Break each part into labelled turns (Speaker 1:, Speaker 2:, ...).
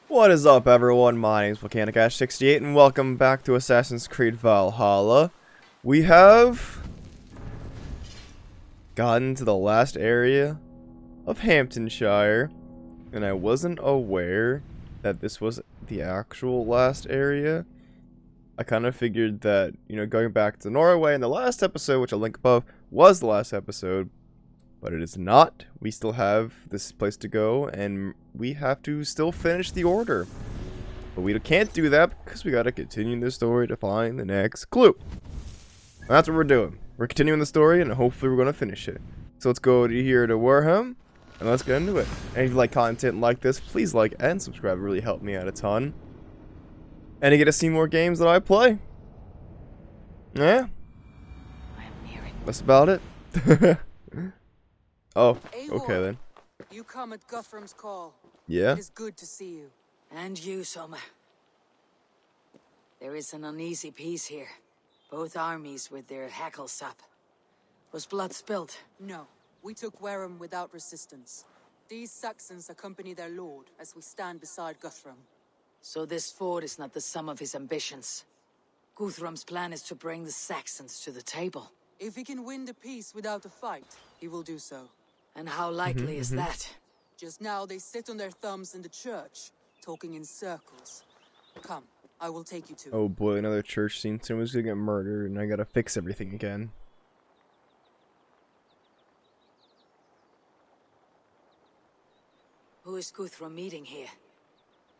Speaker 1: What is up, everyone? My name is Volcanic68, and welcome back to Assassin's Creed Valhalla. We have gotten to the last area of Hamptonshire, and I wasn't aware that this was the actual last area. I kind of figured that, going back to Norway in the last episode, which I'll link above, was the last episode. But it is not. We still have this place to go, and we have to still finish the order. But we can't do that because we gotta continue the story to find the next clue. And that's what we're doing. We're continuing the story, and hopefully we're gonna finish it. So let's go here to Wareham, and let's get into it. And if you like content like this, please like and subscribe. It really helped me out a ton. And to get to see more games that I play. Yeah. That's about it. Oh, okay then.
Speaker 2: You come at Guthrum's call.
Speaker 1: Yeah?
Speaker 2: It is good to see you. And you, Soma. There is an uneasy peace here. Both armies with their hackles up. Was blood spilled? No. We took Wareham without resistance. These Saxons accompany their lord as we stand beside Guthrum. So this fort is not the sum of his ambitions. Guthrum's plan is to bring the Saxons to the table. If he can win the peace without a fight, he will do so. And how likely is that? Just now they sit on their thumbs in the church, talking in circles. Come, I will take you to.
Speaker 1: Oh boy, another church scene. Someone's gonna get murdered, and I gotta fix everything again.
Speaker 2: Who is Guthrum meeting here?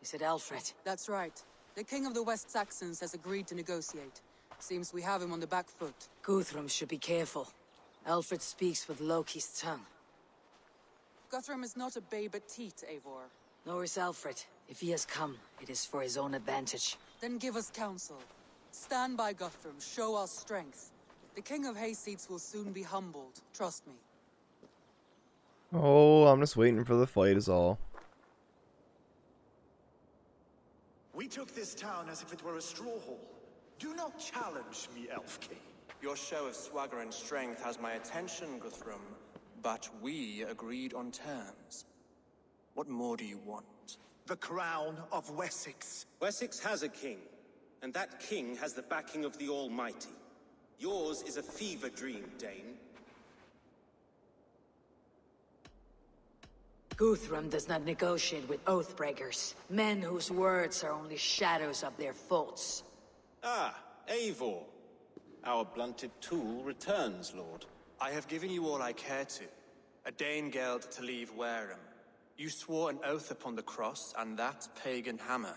Speaker 2: Is it Alfred? That's right. The king of the West Saxons has agreed to negotiate. Seems we have him on the back foot. Guthrum should be careful. Alfred speaks with Loki's tongue. Guthrum is not a babe at teat, Eivor. Nor is Alfred. If he has come, it is for his own advantage. Then give us counsel. Stand by Guthrum, show our strength. The king of Hayseeds will soon be humbled, trust me.
Speaker 1: Oh, I'm just waiting for the fight is all.
Speaker 3: We took this town as if it were a straw hall. Do not challenge me, Elf King.
Speaker 4: Your show of swagger and strength has my attention, Guthrum, but we agreed on terms. What more do you want?
Speaker 3: The crown of Wessex.
Speaker 5: Wessex has a king, and that king has the backing of the Almighty. Yours is a fever dream, Dane.
Speaker 2: Guthrum does not negotiate with oathbreakers, men whose words are only shadows of their faults.
Speaker 5: Ah, Eivor. Our blunted tool returns, Lord.
Speaker 4: I have given you all I care to. A Danegeld to leave Wareham. You swore an oath upon the cross, and that pagan hammer.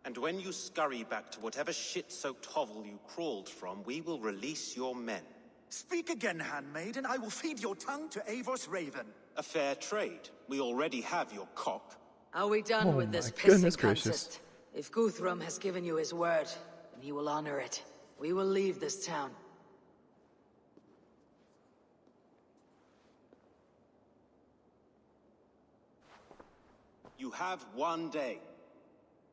Speaker 5: And when you scurry back to whatever shit-soaked hovel you crawled from, we will release your men.
Speaker 3: Speak again, handmaid, and I will feed your tongue to Eivor's raven.
Speaker 5: A fair trade. We already have your cock.
Speaker 2: Are we done
Speaker 1: Oh
Speaker 2: with this
Speaker 1: my goodness
Speaker 2: pissing
Speaker 1: gracious.
Speaker 2: contest? If Guthrum has given you his word, then he will honor it. We will leave this town.
Speaker 5: You have one day.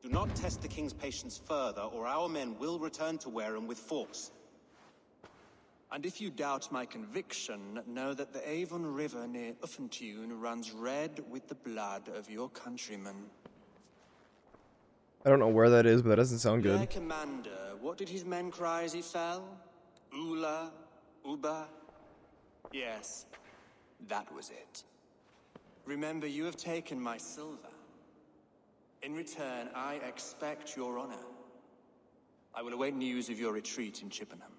Speaker 5: Do not test the king's patience further, or our men will return to Wareham with force.
Speaker 4: And if you doubt my conviction, know that the Avon River near Uffentune runs red with the blood of your countrymen.
Speaker 1: I don't know where that is, but that doesn't sound
Speaker 4: Their
Speaker 1: good.
Speaker 4: commander, what did his men cry as he fell? Ula? Uba? Yes, that was it. Remember, you have taken my silver. In return, I expect your honor. I will await news of your retreat in Chippenham.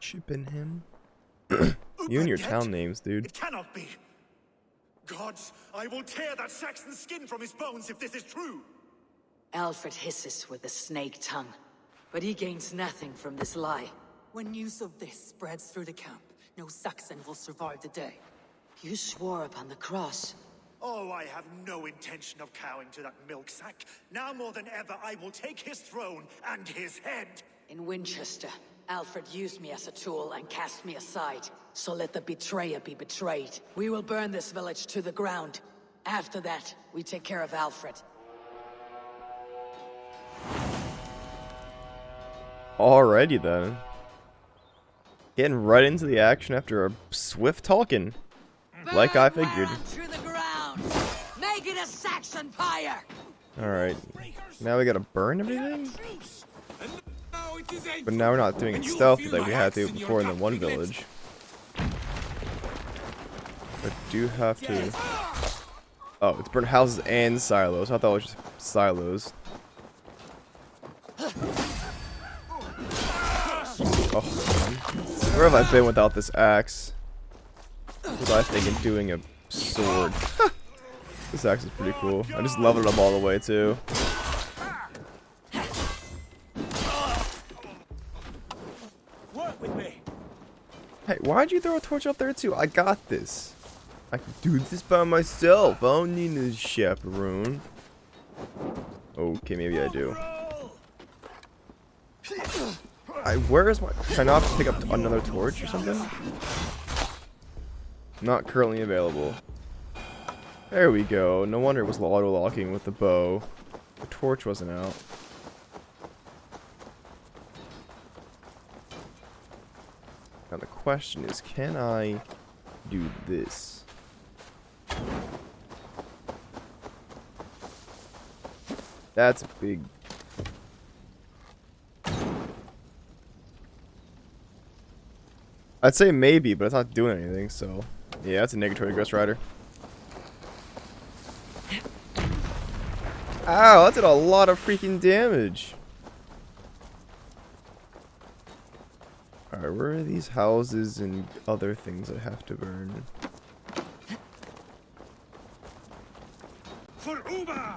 Speaker 1: Chippenham? You and your town names, dude.
Speaker 3: It cannot be. Gods, I will tear that Saxon skin from his bones if this is true.
Speaker 2: Alfred hisses with a snake tongue, but he gains nothing from this lie. When news of this spreads through the camp, no Saxon will survive the day. You swore upon the cross.
Speaker 3: Oh, I have no intention of cowing to that milk sack. Now more than ever, I will take his throne and his head.
Speaker 2: In Winchester, Alfred used me as a tool and cast me aside. So let the betrayer be betrayed. We will burn this village to the ground. After that, we take care of Alfred.
Speaker 1: Alrighty then. Getting right into the action after a swift talking. Like I figured.
Speaker 2: To the ground! Make it a Saxon pyre!
Speaker 1: Alright. Now we gotta burn everything? But now we're not doing it stealthy like we had to before in the one village. But do have to... Oh, it's burn houses and silos. I thought it was just silos. Oh, man. Where have I been without this axe? What was I thinking doing a sword? This axe is pretty cool. I just leveled it up all the way too.
Speaker 3: Work with me.
Speaker 1: Hey, why'd you throw a torch up there too? I got this. I can do this by myself. I don't need a chaperone. Okay, maybe I do. Where is my... Can I not pick up another torch or something? Not currently available. There we go. No wonder it was auto-locking with the bow. The torch wasn't out. Now the question is, can I do this? That's a big... I'd say maybe, but it's not doing anything, so... Yeah, that's a negatory Ghost Rider. Ow, that did a lot of freaking damage. Alright, where are these houses and other things I have to burn?
Speaker 3: For Uber!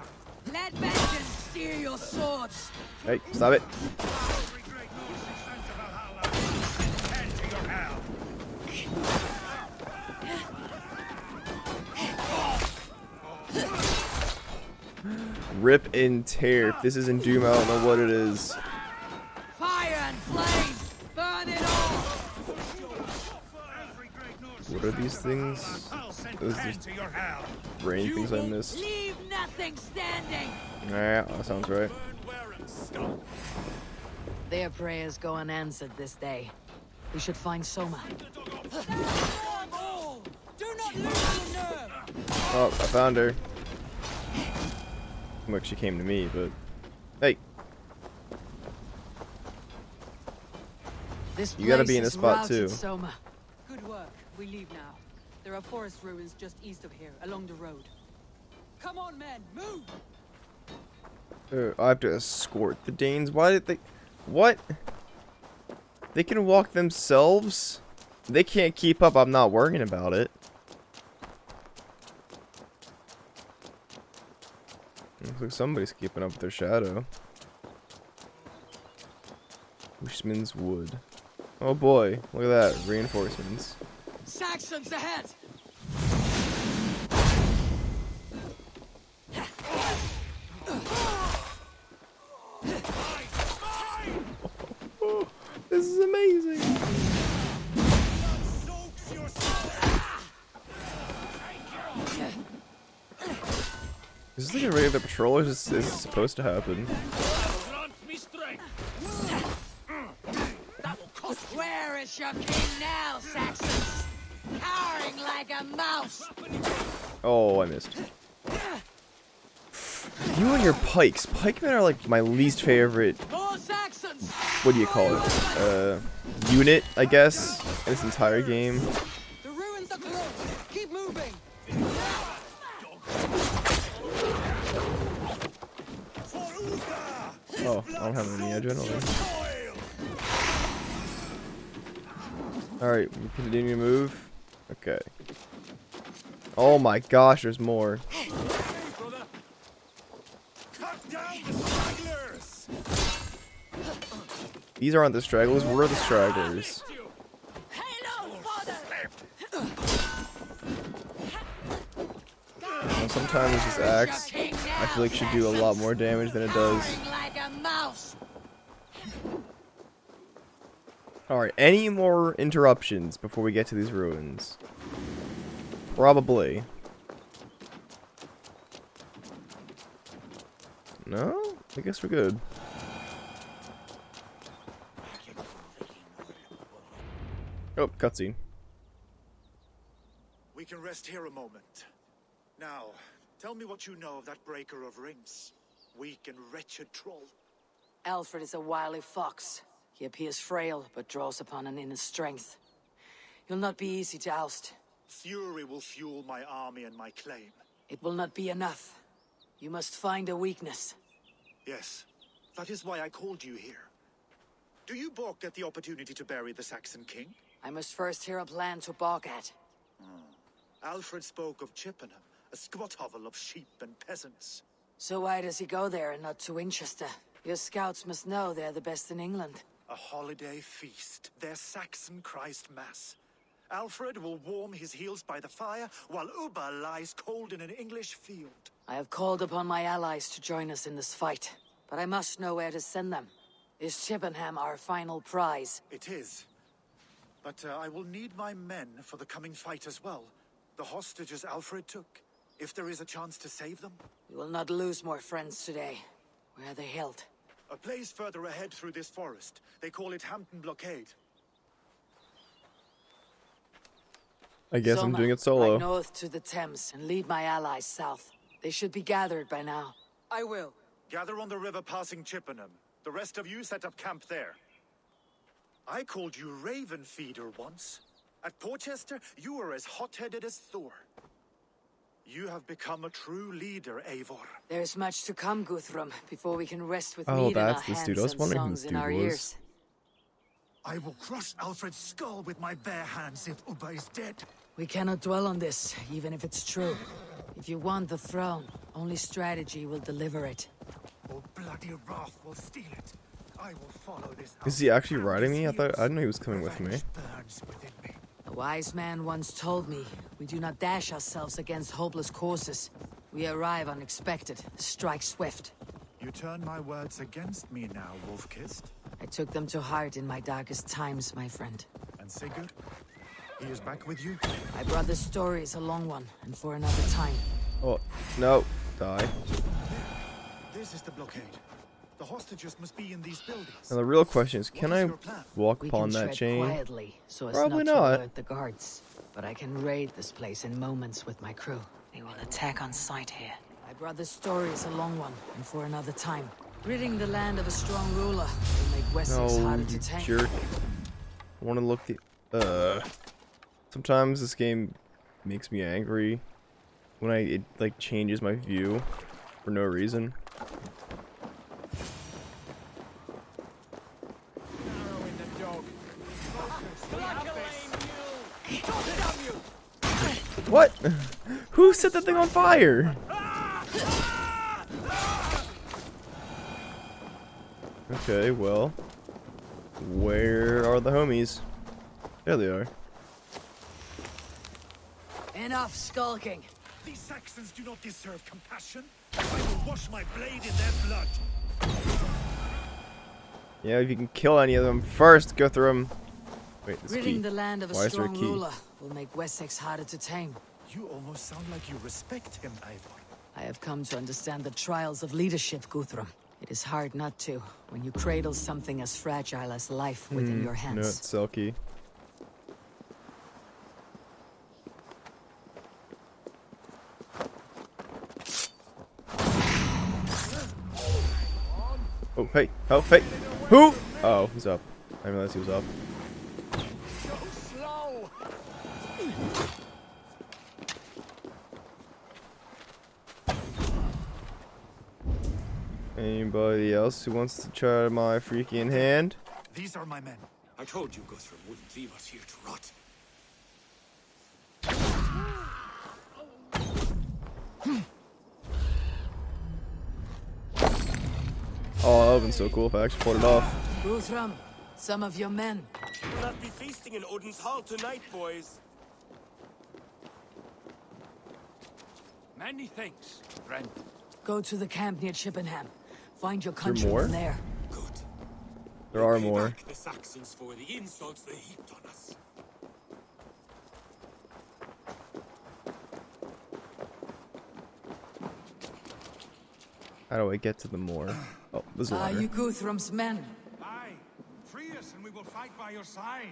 Speaker 2: Let vengeance steer your swords.
Speaker 1: Hey, stop it.
Speaker 3: Every great Norse sent to Valhalla and head to your hell.
Speaker 1: Rip and tear. If this isn't Doom, I don't know what it is.
Speaker 2: Fire and flame. Burn it all.
Speaker 3: Every great Norse
Speaker 1: What are these things?
Speaker 3: I'll send
Speaker 1: Those
Speaker 3: head
Speaker 1: just
Speaker 3: to your hell.
Speaker 1: rain things I missed.
Speaker 2: Leave nothing standing.
Speaker 1: Yeah, that sounds right.
Speaker 3: Burn Warren, scum.
Speaker 2: Their prayers go unanswered this day. We should find Soma. Do not lose your nerve.
Speaker 1: Oh, I found her. Well, she came to me, but... Hey!
Speaker 2: This
Speaker 1: You gotta be in
Speaker 2: place
Speaker 1: this spot,
Speaker 2: is routed,
Speaker 1: too.
Speaker 2: Soma.
Speaker 6: Good work. We leave now. There are forest ruins just east of here, along the road. Come on, men, move!
Speaker 1: I have to escort the Danes? Why did they... What? They can walk themselves? They can't keep up, I'm not worrying about it. Looks like somebody's keeping up with their shadow. Bushman's Wood. Oh boy, look at that. Reinforcements.
Speaker 2: Saxons ahead!
Speaker 1: This is amazing.
Speaker 3: Soaks your
Speaker 1: Is this like a regular patrol or is this supposed to happen?
Speaker 2: Where is your king now, Saxons? Cowering like a mouse!
Speaker 1: Oh, I missed. You and your pikes. Pikemen are like my least favorite,
Speaker 2: More Saxons!
Speaker 1: what do you call it? Unit, I guess, in this entire game.
Speaker 6: The ruins are close! Keep moving!
Speaker 1: Oh, I don't have any adrenaline. Alright, we continue to move. Okay. Oh my gosh, there's more.
Speaker 3: Cut down the stragglers!
Speaker 1: These aren't the stragglers, we're the stragglers.
Speaker 2: Halo, father!
Speaker 1: Now, sometimes this axe, I feel like should do a lot more damage than it does.
Speaker 2: Cowering like a mouse!
Speaker 1: Alright, any more interruptions before we get to these ruins? Probably. No? I guess we're good. Oh, cutscene.
Speaker 3: We can rest here a moment. Now, tell me what you know of that breaker of rings. Weak and wretched troll.
Speaker 2: Alfred is a wily fox. He appears frail, but draws upon an inner strength. He'll not be easy to oust.
Speaker 3: Fury will fuel my army and my claim.
Speaker 2: It will not be enough. You must find a weakness.
Speaker 3: Yes, that is why I called you here. Do you balk at the opportunity to bury the Saxon king?
Speaker 2: I must first hear a plan to balk at.
Speaker 3: Alfred spoke of Chippenham, a squat hovel of sheep and peasants.
Speaker 2: So why does he go there and not to Winchester? Your scouts must know they're the best in England.
Speaker 3: A holiday feast, their Saxon Christ Mass. Alfred will warm his heels by the fire, while Uba lies cold in an English field.
Speaker 2: I have called upon my allies to join us in this fight, but I must know where to send them. Is Chippenham our final prize?
Speaker 3: It is. But I will need my men for the coming fight as well. The hostages Alfred took. If there is a chance to save them.
Speaker 2: We will not lose more friends today. Where are they held?
Speaker 3: A place further ahead through this forest. They call it Hampton Blockade.
Speaker 1: I guess I'm
Speaker 2: Soma,
Speaker 1: doing it solo.
Speaker 2: ride north to the Thames and lead my allies south. They should be gathered by now.
Speaker 6: I will.
Speaker 3: Gather on the river passing Chippenham. The rest of you set up camp there. I called you Raven Feeder once. At Porchester, you were as hot-headed as Thor. You have become a true leader, Eivor.
Speaker 2: There's much to come, Guthrum, before we can rest with
Speaker 1: Oh,
Speaker 2: mead in our
Speaker 1: that's this
Speaker 2: hands
Speaker 1: dude. I was
Speaker 2: and
Speaker 1: wondering who
Speaker 2: songs
Speaker 1: this
Speaker 2: in
Speaker 1: dude
Speaker 2: our
Speaker 1: was.
Speaker 2: ears.
Speaker 3: I will crush Alfred's skull with my bare hands if Uba is dead.
Speaker 2: We cannot dwell on this, even if it's true. If you want the throne, only strategy will deliver it.
Speaker 3: Or bloody wrath will steal it. I will follow this.
Speaker 1: Is he actually riding me? I didn't know he was coming with me.
Speaker 3: Revenge burns within me.
Speaker 2: A wise man once told me, we do not dash ourselves against hopeless courses. We arrive unexpected, strike swift.
Speaker 3: You turn my words against me now, Wolf-Kissed.
Speaker 2: I took them to heart in my darkest times, my friend.
Speaker 3: And Sigurd? He is back with you?
Speaker 2: My brother's story is a long one, and for another time.
Speaker 1: Oh, no. Die.
Speaker 3: This is the blockade. The hostages must be in these buildings.
Speaker 1: Now the real question is, can
Speaker 3: What is
Speaker 1: I
Speaker 3: your plan?
Speaker 1: walk
Speaker 2: We
Speaker 1: upon
Speaker 2: can
Speaker 1: that
Speaker 2: tread
Speaker 1: chain?
Speaker 2: quietly, so as
Speaker 1: Probably
Speaker 2: not to
Speaker 1: not.
Speaker 2: alert the guards. But I can raid this place in moments with my crew. They will attack on sight here. My brother's story is a long one, and for another time. Ridding the land of a strong ruler will make Wessex
Speaker 1: No,
Speaker 2: harder
Speaker 1: you
Speaker 2: to tame.
Speaker 1: jerk. I want to look the... Sometimes this game makes me angry when it like changes my view for no reason. What? Who set that thing on fire? Okay, well, where are the homies? There they are.
Speaker 2: Enough skulking.
Speaker 3: These Saxons do not deserve compassion. I will wash my blade in their blood.
Speaker 1: Yeah, if you can kill any of them first, go through them. Wait, this
Speaker 2: Ridding
Speaker 1: key.
Speaker 2: the land of a
Speaker 1: Why is there a
Speaker 2: strong
Speaker 1: key?
Speaker 2: ruler will make Wessex harder to tame.
Speaker 3: You almost sound like you respect him, Eivor.
Speaker 2: I have come to understand the trials of leadership, Guthrum. It is hard not to, when you cradle something as fragile as life within your hands.
Speaker 1: No, it's Selkie. Oh, hey. Oh, hey. Who? Oh, he's up. I didn't realize he was up. Anybody else who wants to try my freaking hand?
Speaker 3: These are my men.
Speaker 7: I told you Guthrum wouldn't leave us here to rot.
Speaker 1: Oh, that would've been so cool if I actually pulled it off.
Speaker 2: Guthrum, some of your men.
Speaker 7: We'll not be feasting in Odin's hall tonight, boys.
Speaker 8: Many thanks, friend.
Speaker 2: Go to the camp near Chippenham. Find your
Speaker 1: there more?
Speaker 2: countrymen there.
Speaker 7: Good.
Speaker 1: There are
Speaker 7: Pay
Speaker 1: more.
Speaker 7: back the Saxons for the insults they heaped on us.
Speaker 1: How do I get to the more? Oh, there's a
Speaker 2: Are
Speaker 1: ladder.
Speaker 2: you Guthrum's men?
Speaker 8: Aye, free us and we will fight by your side.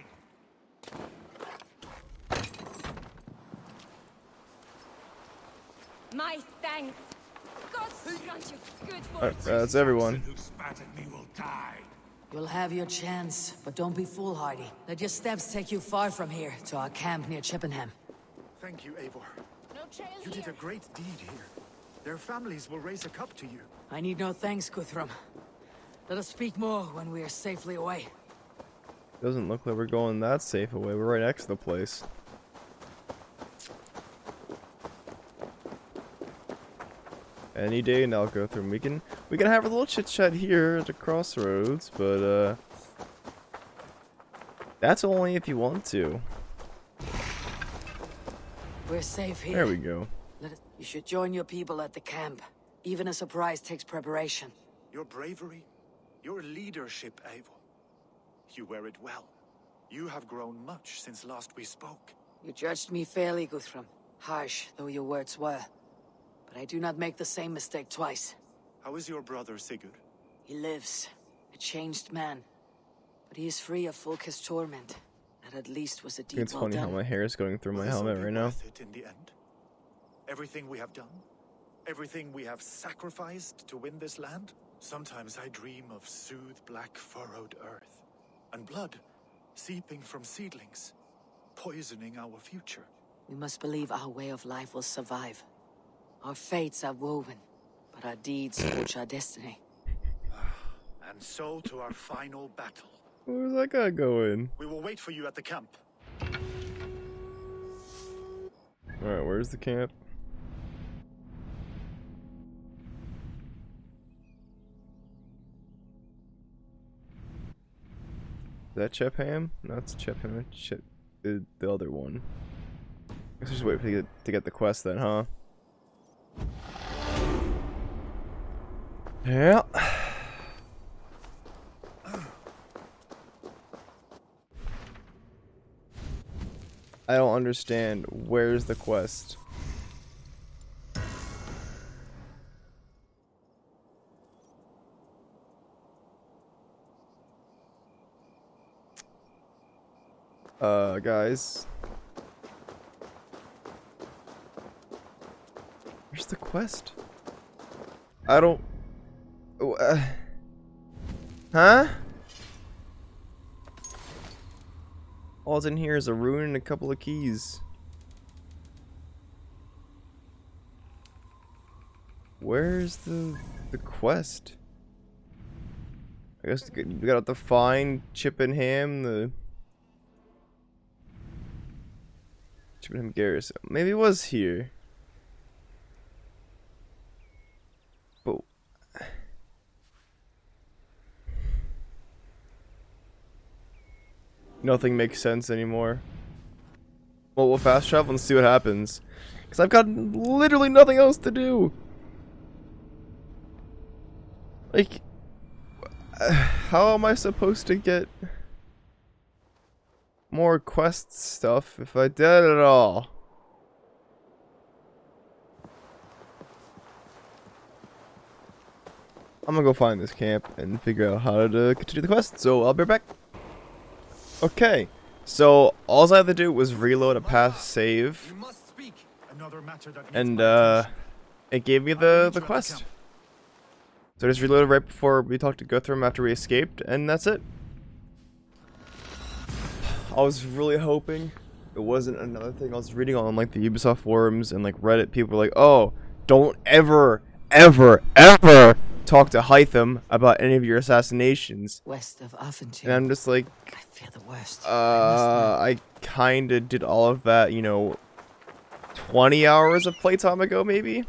Speaker 9: My thanks. Go gods grant you good
Speaker 1: Alright,
Speaker 9: fortune.
Speaker 1: that's everyone.
Speaker 8: Who spat at me will die.
Speaker 2: You'll have your chance, but don't be foolhardy. Let your steps take you far from here, to our camp near Chippenham.
Speaker 3: Thank you, Eivor.
Speaker 9: No trail
Speaker 3: You did
Speaker 9: here.
Speaker 3: a great deed here. Their families will raise a cup to you.
Speaker 2: I need no thanks, Guthrum. Let us speak more when we are safely away.
Speaker 1: Doesn't look like we're going that safe away. We're right next to the place. Any day now, go through. We can have a little chit chat here at the crossroads, but that's only if you want to.
Speaker 2: We're safe here.
Speaker 1: There we go.
Speaker 2: You should join your people at the camp. Even a surprise takes preparation.
Speaker 3: Your bravery, your leadership, Eivor. You wear it well. You have grown much since last we spoke.
Speaker 2: You judged me fairly, Guthrum. Harsh though your words were. But I do not make the same mistake twice.
Speaker 3: How is your brother Sigurd?
Speaker 2: He lives, a changed man. But he is free of Fulke's torment. That at least was a
Speaker 1: I think
Speaker 2: deed
Speaker 1: it's
Speaker 2: well
Speaker 1: funny how
Speaker 2: done.
Speaker 1: my hair is going through my
Speaker 3: Will this all
Speaker 1: helmet
Speaker 3: be
Speaker 1: right now.
Speaker 3: worth it in the end? Everything we have done? Everything we have sacrificed to win this land? Sometimes I dream of soothed black furrowed earth. And blood seeping from seedlings, poisoning our future.
Speaker 2: We must believe our way of life will survive. Our fates are woven, but our deeds forge our destiny.
Speaker 3: And so to our final battle.
Speaker 1: Where's that guy going?
Speaker 3: We will wait for you at the camp.
Speaker 1: Alright, where's the camp? Is that Chepham? No, it's Chepham. The other one. Let's just wait for you to get the quest then, huh? Yeah. I don't understand. Where's the quest? Guys. Where's the quest? I don't... Huh? All's in here is a rune and a couple of keys. Where's the quest? I guess we gotta to find Chippenham, the Chippenham Garrison. Maybe it was here. But nothing makes sense anymore. Well, we'll fast travel and see what happens. Because I've got literally nothing else to do. Like, how am I supposed to get more quest stuff if I did it all? I'm gonna go find this camp and figure out how to continue the quest, so I'll be right back. Okay, so all I had to do was reload a past save,
Speaker 8: You must speak.
Speaker 3: Another matter that needs
Speaker 1: and
Speaker 3: my attention.
Speaker 1: it gave me
Speaker 3: I will meet you
Speaker 1: the
Speaker 3: at the
Speaker 1: quest.
Speaker 3: camp.
Speaker 1: So I just reloaded right before we talked to Guthrum after we escaped, and that's it. I was really hoping it wasn't another thing. I was reading on like the Ubisoft forums and like Reddit. People were like, "Oh, don't ever, ever, ever talk to Hytham about any of your assassinations."
Speaker 2: West of Affenton.
Speaker 1: And I'm just like,
Speaker 2: I fear the worst.
Speaker 1: I kinda did all of that, you know, 20 hours of playtime ago, maybe?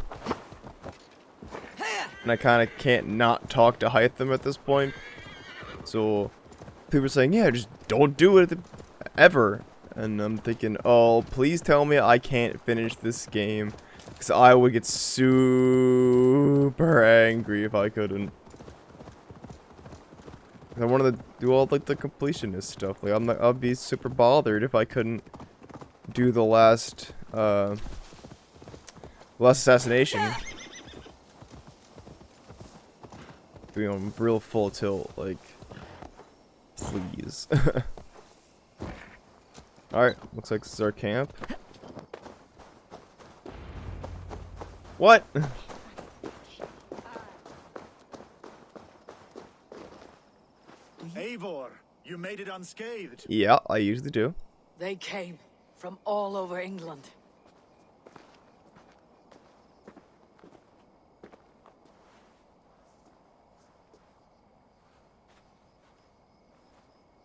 Speaker 1: And I kinda can't not talk to Hytham at this point. So, people are saying, yeah, just don't do it ever. And I'm thinking, oh, please tell me I can't finish this game. Because I would get super angry if I couldn't. I wanted to do all like the completionist stuff. Like I'd be super bothered if I couldn't do the last assassination. Being on real full tilt, like please. Alright, looks like this is our camp. What?
Speaker 3: Eivor, you made it unscathed.
Speaker 1: Yeah, I usually do.
Speaker 2: They came from all over England.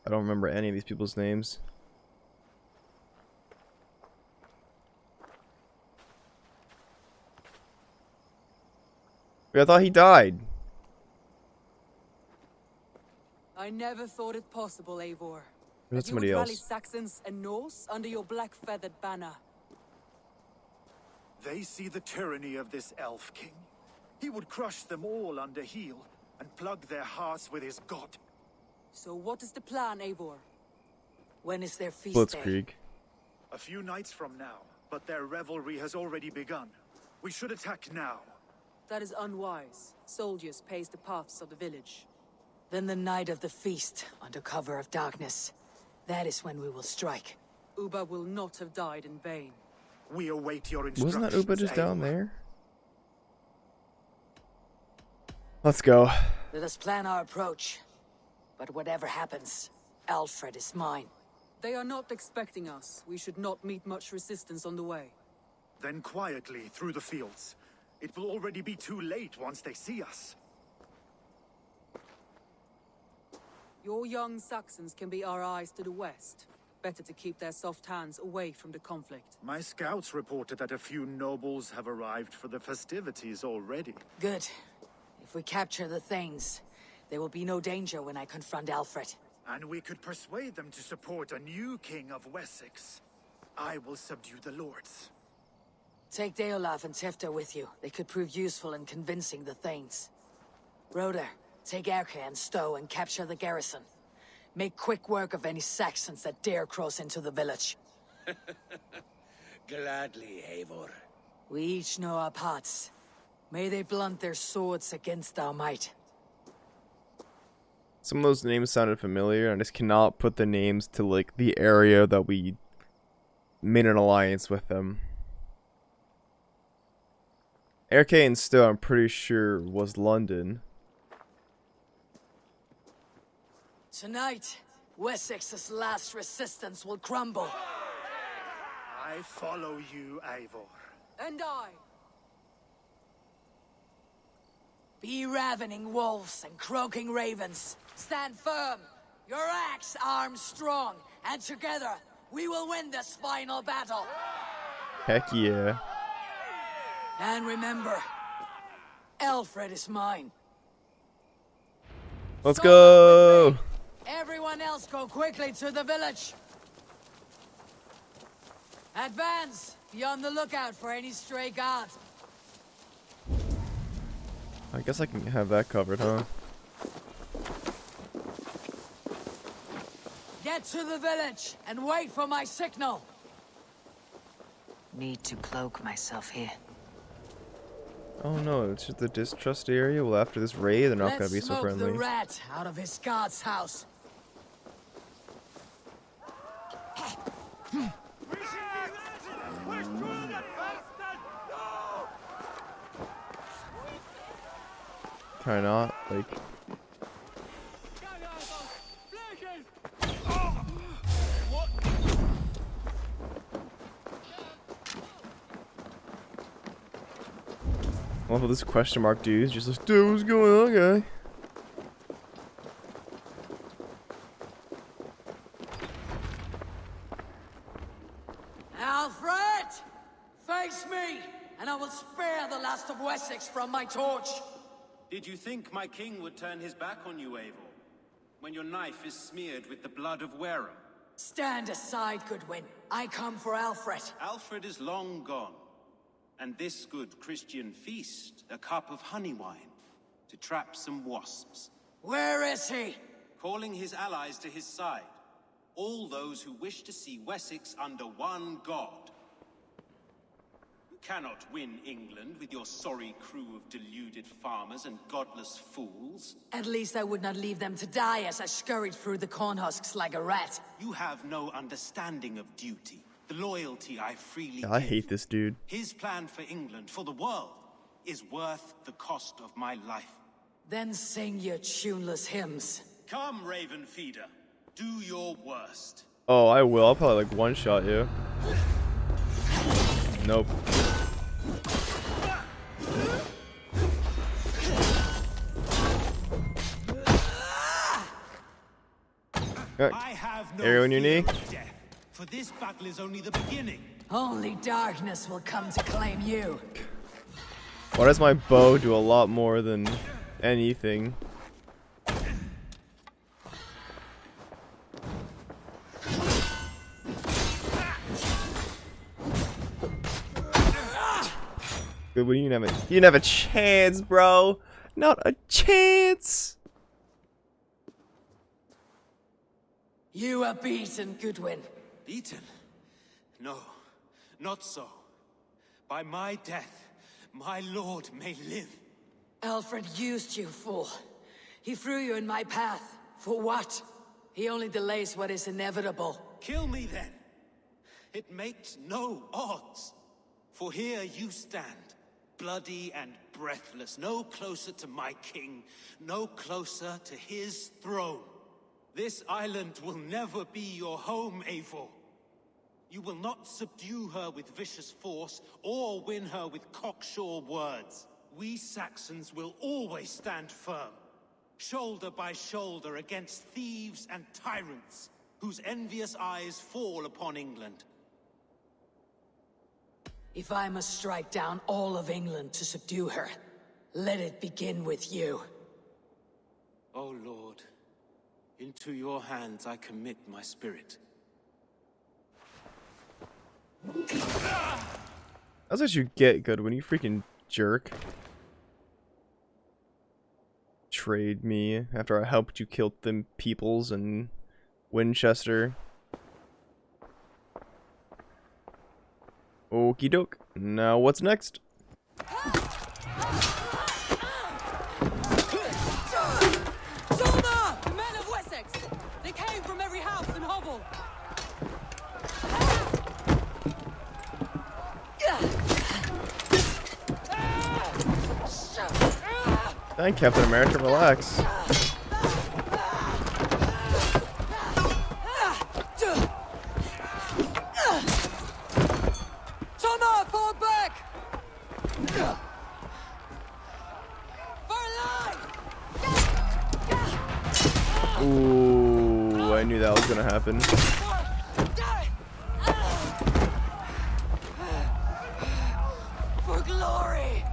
Speaker 1: I don't remember any of these people's names. I thought he died.
Speaker 2: I never thought it possible, Eivor.
Speaker 1: That's
Speaker 2: That you would
Speaker 1: somebody
Speaker 2: rally
Speaker 1: else.
Speaker 2: Saxons and Norse under your black-feathered banner.
Speaker 3: They see the tyranny of this elf king. He would crush them all under heel and plug their hearts with his god.
Speaker 2: So what is the plan, Eivor? When is their feast day?
Speaker 1: Blitzkrieg.
Speaker 3: A few nights from now, but their revelry has already begun. We should attack now.
Speaker 2: That is unwise. Soldiers pace the paths of the village. Then the night of the feast, under cover of darkness. That is when we will strike. Uba will not have died in vain.
Speaker 3: We await your instructions.
Speaker 1: Wasn't that Uba just down
Speaker 3: Eivor.
Speaker 1: there? Let's go.
Speaker 2: Let us plan our approach. But whatever happens, Alfred is mine. They are not expecting us. We should not meet much resistance on the way.
Speaker 3: Then quietly through the fields. It will already be too late once they see us.
Speaker 2: Your young Saxons can be our eyes to the west. Better to keep their soft hands away from the conflict.
Speaker 3: My scouts reported that a few nobles have arrived for the festivities already.
Speaker 2: Good. If we capture the Thanes, there will be no danger when I confront Alfred.
Speaker 3: And we could persuade them to support a new king of Wessex. I will subdue the lords.
Speaker 2: Take Deolaf and Tefta with you. They could prove useful in convincing the Thanes. Roder, take Erke and Stowe and capture the garrison. Make quick work of any Saxons that dare cross into the village.
Speaker 7: Gladly, Eivor.
Speaker 2: We each know our parts. May they blunt their swords against our might.
Speaker 1: Some of those names sounded familiar, and I just cannot put the names to like the area that we made an alliance with them. Erke and Stowe, I'm pretty sure, was London.
Speaker 2: Tonight, Wessex's last resistance will crumble.
Speaker 3: I follow you, Eivor.
Speaker 2: And I. Be ravening wolves and croaking ravens. Stand firm. Your axe arms strong. And together, we will win this final battle.
Speaker 1: Heck yeah.
Speaker 2: And remember, Alfred is mine.
Speaker 1: Let's
Speaker 2: So
Speaker 1: go!
Speaker 2: with me. Everyone else go quickly to the village. Advance. Be on the lookout for any stray guards.
Speaker 1: I guess I can have that covered, huh?
Speaker 2: Get to the village and wait for my signal. Need to cloak myself here.
Speaker 1: Oh no, it's just the distrust area. Well, after this raid, they're not going to be so
Speaker 2: Let's smoke
Speaker 1: friendly.
Speaker 2: the rat out of his guard's house.
Speaker 1: Try not, like... Well, this question mark dude is just like, dude, what's going on, guy?
Speaker 2: Alfred! Face me, and I will spare the last of Wessex from my torch.
Speaker 5: Did you think my king would turn his back on you, Eivor? When your knife is smeared with the blood of Wareham?
Speaker 2: Stand aside, Goodwin. I come for Alfred.
Speaker 5: Alfred is long gone. And this good Christian feast, a cup of honey wine, to trap some wasps.
Speaker 2: Where is he?
Speaker 5: Calling his allies to his side. All those who wish to see Wessex under one god. You cannot win England with your sorry crew of deluded farmers and godless fools.
Speaker 2: At least I would not leave them to die as I scurried through the corn husks like a rat.
Speaker 5: You have no understanding of duty. The loyalty I freely
Speaker 1: I
Speaker 5: give.
Speaker 1: hate this dude.
Speaker 5: His plan for England, for the world, is worth the cost of my life.
Speaker 2: Then sing your tuneless hymns.
Speaker 5: Come, Raven Feeder. Do your worst.
Speaker 1: Oh, I will. I'll probably like one-shot you. Nope.
Speaker 8: I have no
Speaker 1: Arrow in your
Speaker 8: fear
Speaker 1: knee.
Speaker 8: of death, for this battle is only the beginning.
Speaker 2: Only darkness will come to claim you.
Speaker 1: Why does my bow do a lot more than anything? Good, you didn't have a chance, bro. Not a chance.
Speaker 2: You are beaten, Goodwin.
Speaker 5: Beaten? No, not so. By my death, my lord may live.
Speaker 2: Alfred used you, fool. He threw you in my path. For what? He only delays what is inevitable.
Speaker 5: Kill me then. It makes no odds. For here you stand, bloody and breathless, no closer to my king, no closer to his throne. This island will never be your home, Eivor. You will not subdue her with vicious force, or win her with cocksure words. We Saxons will always stand firm, shoulder by shoulder against thieves and tyrants, whose envious eyes fall upon England.
Speaker 2: If I must strike down all of England to subdue her, let it begin with you.
Speaker 5: O Lord, into your hands I commit my spirit.
Speaker 1: That's what you get, Goodwin, you freaking jerk. Trade me after I helped you kill them peoples in Winchester. Okie doke. Now what's next?
Speaker 6: Soldier! The men of Wessex! They came from every house and hovel.
Speaker 1: Thank Captain America, relax.
Speaker 6: Toma, fall back! For life!
Speaker 1: Ooh, I knew that was gonna happen.
Speaker 6: For glory!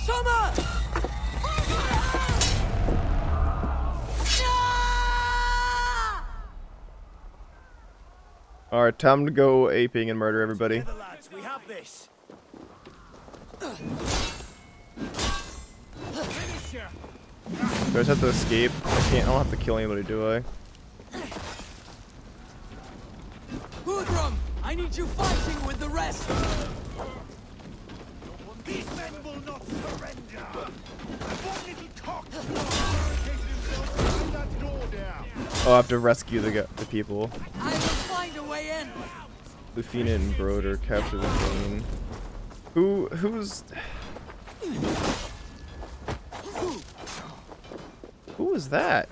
Speaker 6: Toma!
Speaker 1: Alright, time to go aping and murder everybody.
Speaker 3: Together, lads, we have this.
Speaker 1: Do I just have to escape? I don't have to kill anybody, do I?
Speaker 6: Gudrun, I need you fighting with the rest!
Speaker 3: These men will not surrender. One little cock barricaded himself behind that door down.
Speaker 1: Oh, I have to rescue the people.
Speaker 6: I will find a way in!
Speaker 1: Lufina and Broder capture the queen. Who's... Who was that?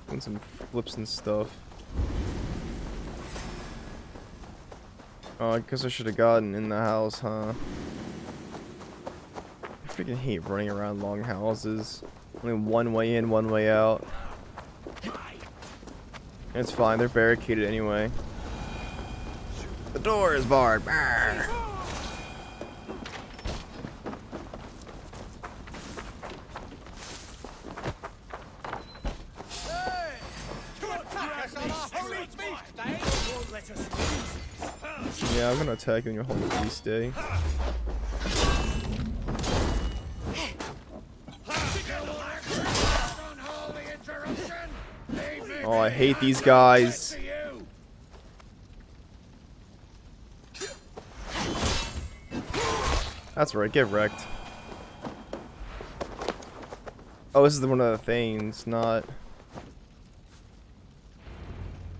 Speaker 1: Doing some flips and stuff. Oh, I guess I should have gotten in the house, huh? I freaking hate running around long houses. Only one way in, one way out. It's fine, they're barricaded anyway. The door is barred. Brr. Yeah, I'm gonna attack you on your holy feast day. Oh, I hate these guys. That's right, get wrecked. Oh, this is one of the things, not...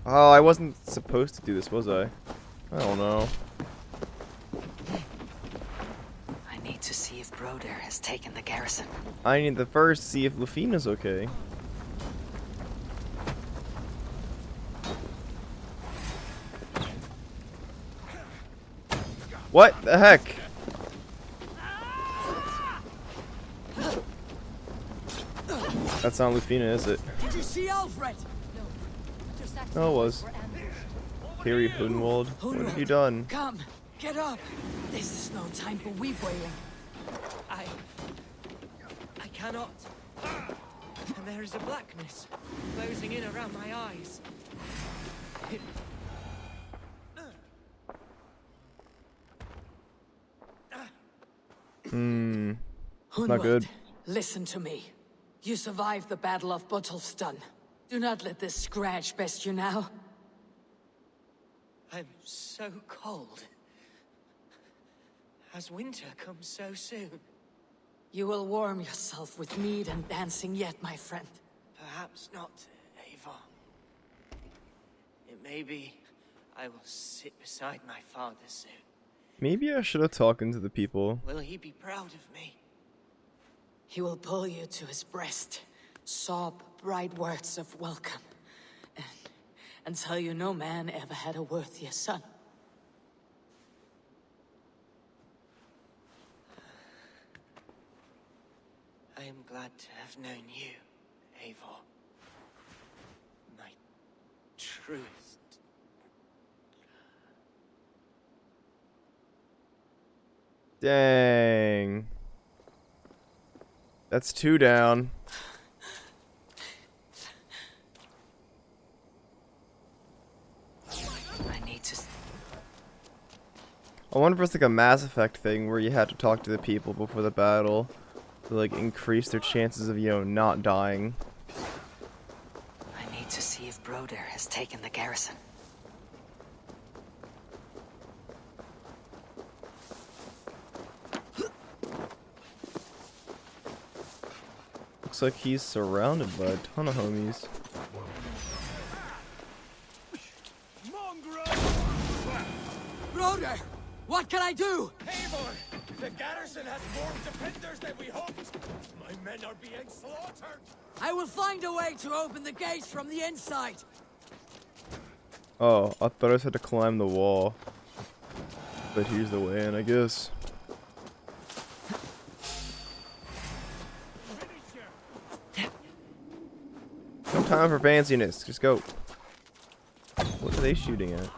Speaker 1: Oh, I wasn't supposed to do this, was I? I don't know.
Speaker 2: I need to see if Broder has taken the garrison.
Speaker 1: I need to first see if Lufina's okay. What the heck? That's not Lufina, is it?
Speaker 2: Did you see Alfred?
Speaker 1: No, it was. Harry Hunwald. What have you done?
Speaker 2: Come, get up. This is no time for weep wailing.
Speaker 10: I cannot. And there is a blackness closing in around my eyes.
Speaker 1: Not good.
Speaker 2: Listen to me. You survived the Battle of Bottleston. Do not let this scratch best you now.
Speaker 10: I'm so cold. Has winter come so soon?
Speaker 2: You will warm yourself with mead and dancing yet, my friend.
Speaker 10: Perhaps not, Eivor. It may be I will sit beside my father soon.
Speaker 1: Maybe I should have talked to the people.
Speaker 10: Will he be proud of me?
Speaker 2: He will pull you to his breast, sob bright words of welcome, and tell you no man ever had a worthier son.
Speaker 10: I am glad to have known you, Eivor. My truest.
Speaker 1: Dang. That's 2 down.
Speaker 2: I need to...
Speaker 1: I wonder if it's like a Mass Effect thing where you had to talk to the people before the battle to like increase their chances of, you know, not dying.
Speaker 2: I need to see if Broder has taken the garrison.
Speaker 1: Looks like he's surrounded by a ton of homies.
Speaker 2: Broder! What can I do?
Speaker 7: Eivor! The garrison has more defenders than we hoped! My men are being slaughtered!
Speaker 2: I will find a way to open the gates from the inside.
Speaker 1: Oh, I thought I had to climb the wall. But here's the way in, I guess. No time for fanciness. Just go. What are they shooting at?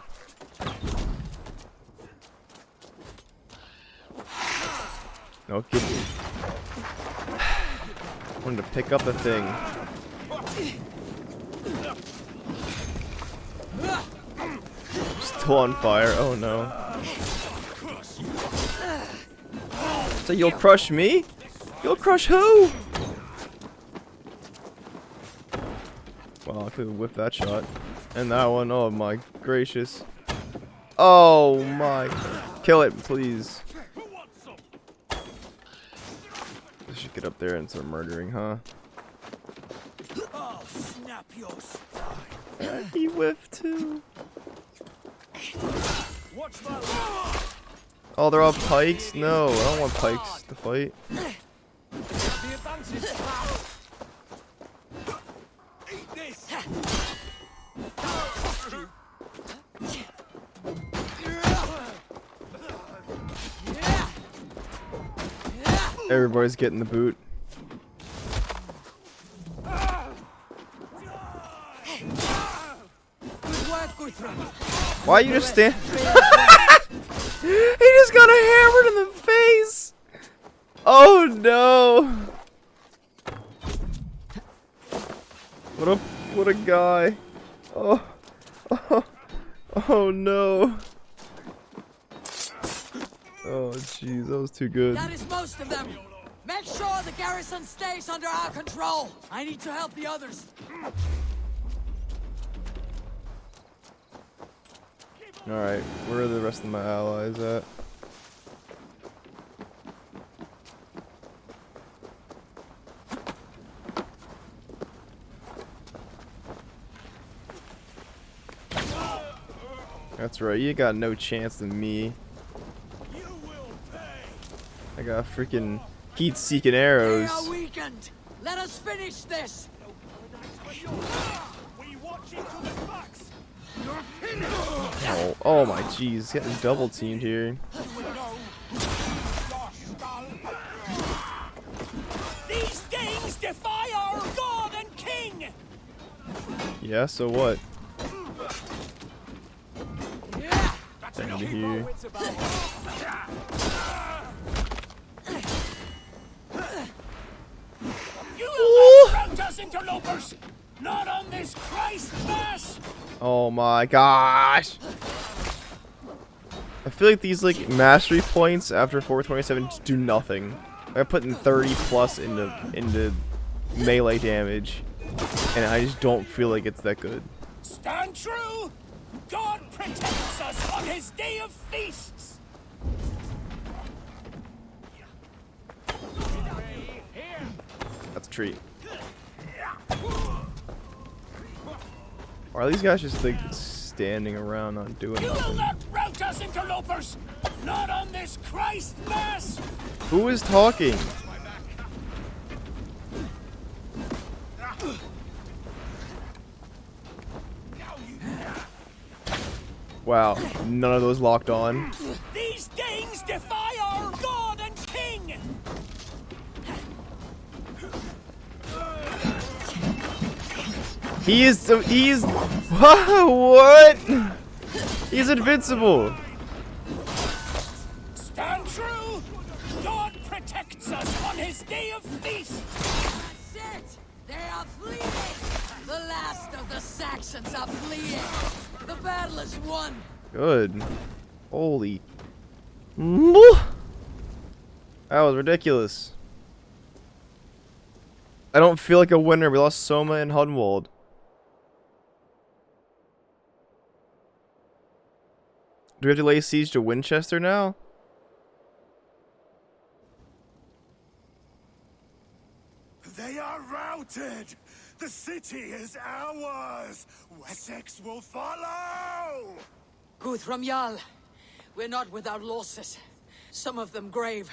Speaker 1: No kidding. Wanted to pick up the thing. Still on fire. Oh no. So you'll crush me? You'll crush who? Wow, I could whip that shot. And that one. Oh my gracious. Oh my. Kill it, please. I should get up there and start murdering, huh?
Speaker 7: I'll snap your spine!
Speaker 1: He whiffed too.
Speaker 7: Watch my
Speaker 1: Oh, they're all pikes? No, I don't want pikes to fight.
Speaker 7: the advantage! Eat this!
Speaker 1: Everybody's getting the boot. Why you just stand? He just got hammered in the face. Oh no! What a guy! Oh, oh no! Oh jeez, that was too good.
Speaker 2: That is most of them. Make sure the garrison stays under our control. I need to help the others.
Speaker 1: Alright, where are the rest of my allies at? That's right, you got no chance of me. I got freaking heat-seeking
Speaker 2: They
Speaker 1: arrows.
Speaker 2: are weakened. Let us finish this.
Speaker 1: Oh my jeez, getting double teamed here.
Speaker 5: defy our god and king!
Speaker 1: Yeah, so what?
Speaker 7: That's
Speaker 1: Down
Speaker 7: enough.
Speaker 1: to
Speaker 7: Keep our
Speaker 1: here.
Speaker 7: wits about us.
Speaker 5: You will not rout us, interlopers! Not on this Christ mass!
Speaker 1: Oh my gosh! I feel like these like mastery points after 427 just do nothing. I put in 30 plus into melee damage, and I just don't feel like it's that good.
Speaker 5: Stand true! God protects us on his day of feasts!
Speaker 1: That's a treat. Or are these guys just like standing around not doing
Speaker 5: You will
Speaker 1: nothing?
Speaker 5: not rout us, interlopers! Not on this Christ mass!
Speaker 1: Who is talking? Wow, none of those locked on.
Speaker 5: These Danes defy our god and king!
Speaker 1: He's what? He's invincible.
Speaker 5: Stand true! God protects us on his day of feast!
Speaker 2: That's it! They are fleeing! The last of the Saxons are fleeing! The battle is won!
Speaker 1: Good. Holy. That was ridiculous. I don't feel like a winner. We lost Soma and Hunwald. Do we have to lay siege to Winchester now?
Speaker 3: They are routed! The city is ours! Wessex will follow!
Speaker 2: Guthrum Jarl, we're not without losses. Some of them grave.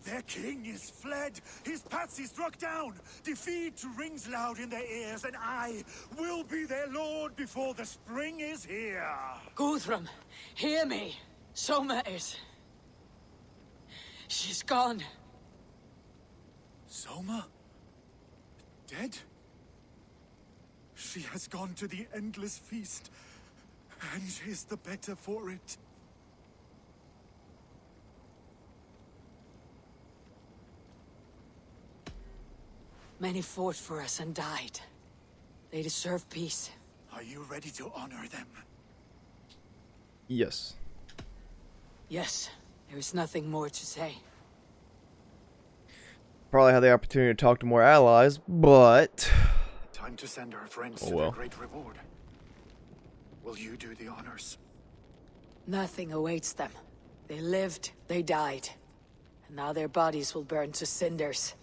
Speaker 3: Their king is fled! His patsy struck down! Defeat rings loud in their ears, and I will be their lord before the spring is here!
Speaker 2: Guthrum, hear me. Soma is... She's gone.
Speaker 3: Soma? Dead? She has gone to the endless feast, and is the better for it.
Speaker 2: Many fought for us and died. They deserve peace.
Speaker 3: Are you ready to honor them?
Speaker 1: Yes.
Speaker 2: Yes, there is nothing more to say.
Speaker 1: Probably had the opportunity to talk to more allies, but...
Speaker 3: Time to send our friends
Speaker 1: Oh,
Speaker 3: to
Speaker 1: well.
Speaker 3: their great reward. Will you do the honors?
Speaker 2: Nothing awaits them. They lived, they died. And now their bodies will burn to cinders.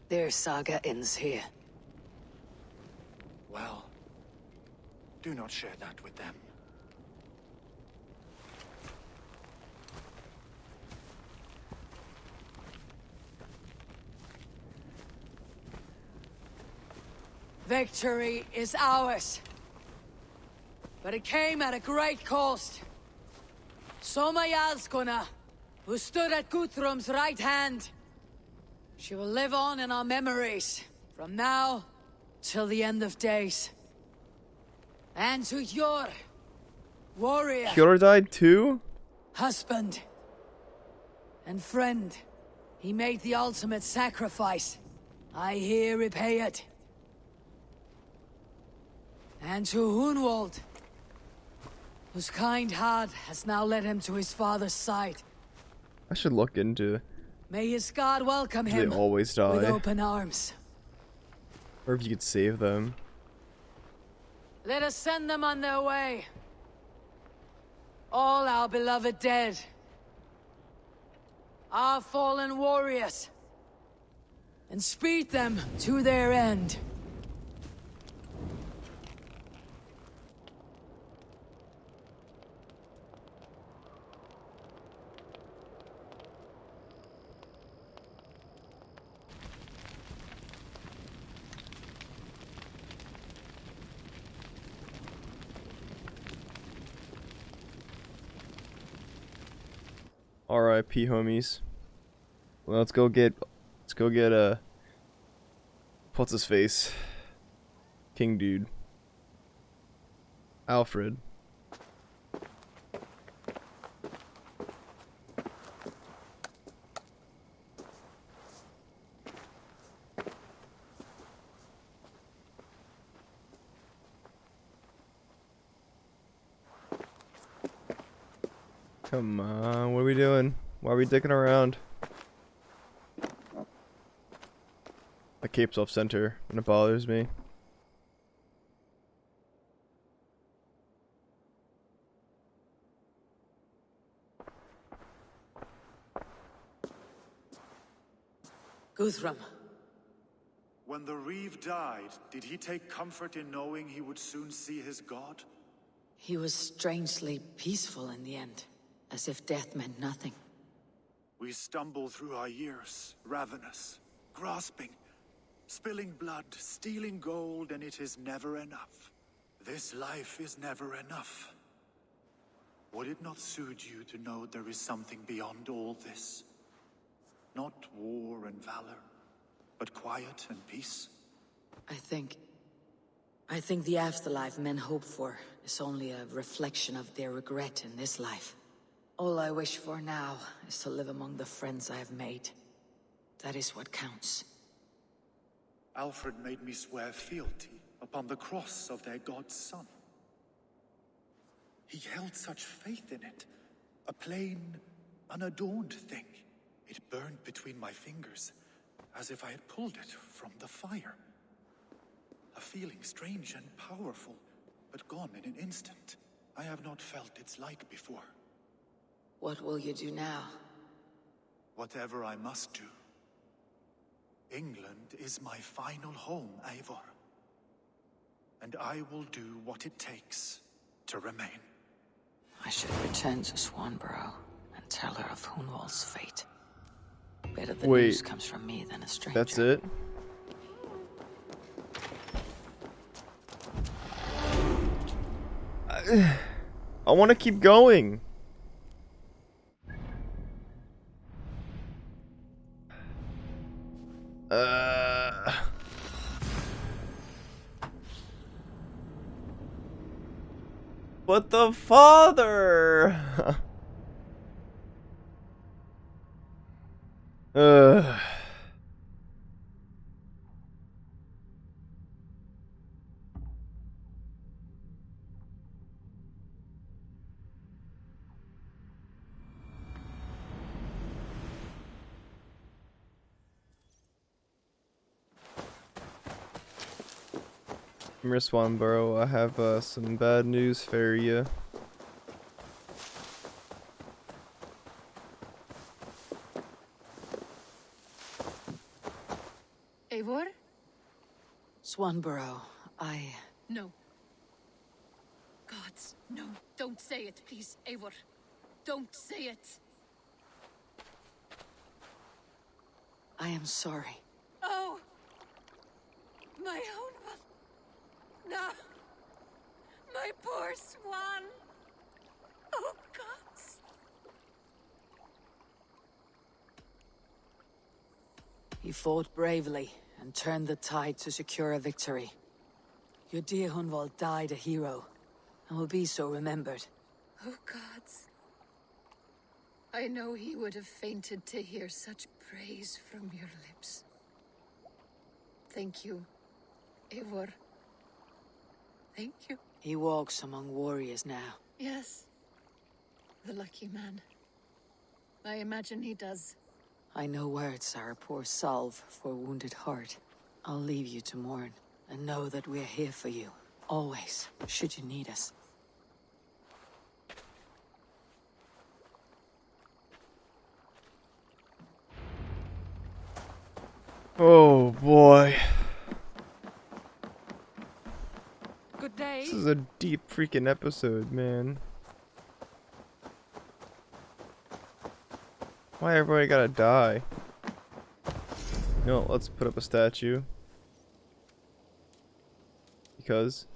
Speaker 2: Their saga ends here.
Speaker 3: Well, do not share that with them.
Speaker 2: Victory is ours. But it came at a great cost. Soma Jarlskona, who stood at Guthrum's right hand. She will live on in our memories, from now till the end of days. And to your warrior,
Speaker 1: Kjor died too?
Speaker 2: husband, and friend, he made the ultimate sacrifice. I here repay it. And to Hunwald, whose kind heart has now led him to his father's side.
Speaker 1: I should look into...
Speaker 2: May his god welcome
Speaker 1: They
Speaker 2: him
Speaker 1: always
Speaker 2: with
Speaker 1: die.
Speaker 2: open arms.
Speaker 1: Or if you could save them.
Speaker 2: Let us send them on their way. All our beloved dead. Our fallen warriors. And speed them to their end.
Speaker 1: R.I.P. homies. Well, let's go get What's his face? King dude. Alfred. Come on, what are we doing? Why are we dicking around? My cape's off center and it bothers me.
Speaker 2: Guthrum.
Speaker 3: When the Reeve died, did he take comfort in knowing he would soon see his god?
Speaker 2: He was strangely peaceful in the end, as if death meant nothing.
Speaker 3: We stumble through our years, ravenous, grasping, spilling blood, stealing gold, and it is never enough. This life is never enough. Would it not suit you to know there is something beyond all this? Not war and valor, but quiet and peace?
Speaker 2: I think the afterlife men hope for is only a reflection of their regret in this life. All I wish for now is to live among the friends I have made. That is what counts.
Speaker 3: Alfred made me swear fealty upon the cross of their god's son. He held such faith in it, a plain, unadorned thing. It burned between my fingers, as if I had pulled it from the fire. A feeling strange and powerful, but gone in an instant. I have not felt its like before.
Speaker 2: What will you do now?
Speaker 3: Whatever I must do. England is my final home, Eivor. And I will do what it takes to remain.
Speaker 2: I should return to Swanborough and tell her of Hunwald's fate. Better the news comes from me than a stranger.
Speaker 1: That's it? I want to keep going. But the father. Miss Swanborough, I have some bad news for you.
Speaker 6: Eivor?
Speaker 2: Swanborough,
Speaker 6: No. Gods, no. Don't say it, please, Eivor. Don't say it.
Speaker 2: I am sorry.
Speaker 6: Oh! My own one. No! My poor swan! Oh, gods!
Speaker 2: He fought bravely and turned the tide to secure a victory. Your dear Hunwald died a hero, and will be so remembered.
Speaker 6: Oh, gods. I know he would have fainted to hear such praise from your lips. Thank you, Eivor. Thank you.
Speaker 2: He walks among warriors now.
Speaker 6: Yes. The lucky man. I imagine he does.
Speaker 2: I know words are a poor salve for a wounded heart. I'll leave you to mourn, and know that we're here for you. Always, should you need us.
Speaker 1: Oh boy.
Speaker 6: Good day.
Speaker 1: This is a deep freaking episode, man. Why everybody gotta die? You know, let's put up a statue. Because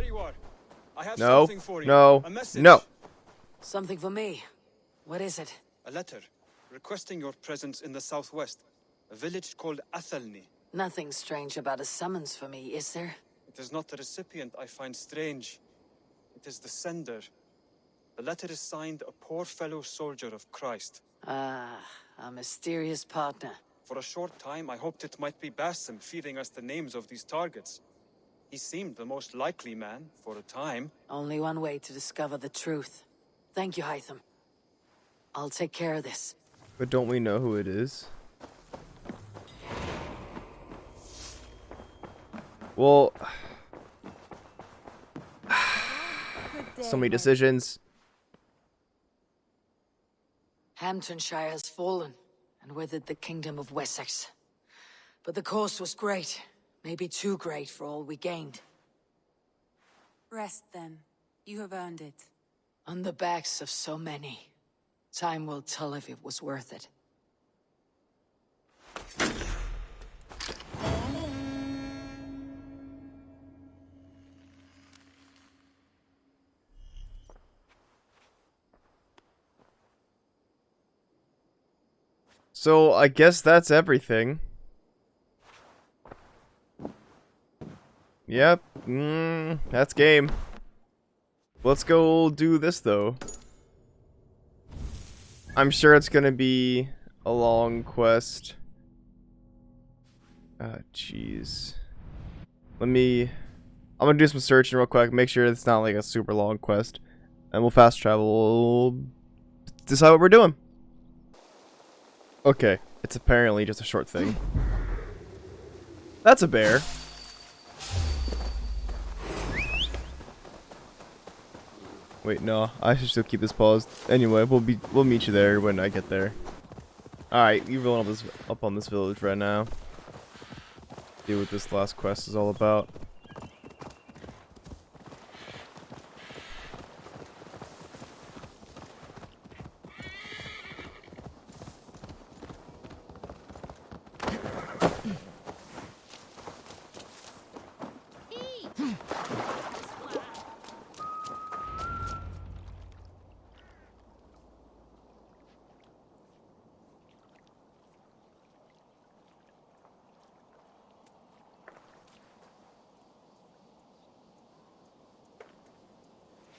Speaker 4: you are. I have
Speaker 1: No.
Speaker 4: something for you.
Speaker 1: No.
Speaker 4: A message.
Speaker 1: No.
Speaker 2: Something for me. What is it?
Speaker 4: A letter requesting your presence in the southwest, a village called Athelney.
Speaker 2: Nothing strange about a summons for me, is there?
Speaker 4: It is not the recipient I find strange. It is the sender. The letter is signed a poor fellow soldier of Christ.
Speaker 2: Ah, a mysterious partner.
Speaker 4: For a short time, I hoped it might be Basim feeding us the names of these targets. He seemed the most likely man, for a time.
Speaker 2: Only one way to discover the truth. Thank you, Hytham. I'll take care of this.
Speaker 1: But don't we know who it is? Well, so many decisions.
Speaker 2: Hamptonshire has fallen, and with it the kingdom of Wessex. But the cost was great. Maybe too great for all we gained.
Speaker 11: Rest then. You have earned it.
Speaker 2: On the backs of so many. Time will tell if it was worth it.
Speaker 1: So I guess that's everything. Yep. That's game. Let's go do this though. I'm sure it's gonna be a long quest. Jeez. I'm gonna do some searching real quick, make sure it's not like a super long quest. And we'll fast travel, decide what we're doing. Okay, it's apparently just a short thing. That's a bear. Wait, no, I should still keep this paused. Anyway, we'll meet you there when I get there. Alright, you're rolling up on this village right now. See what this last quest is all about.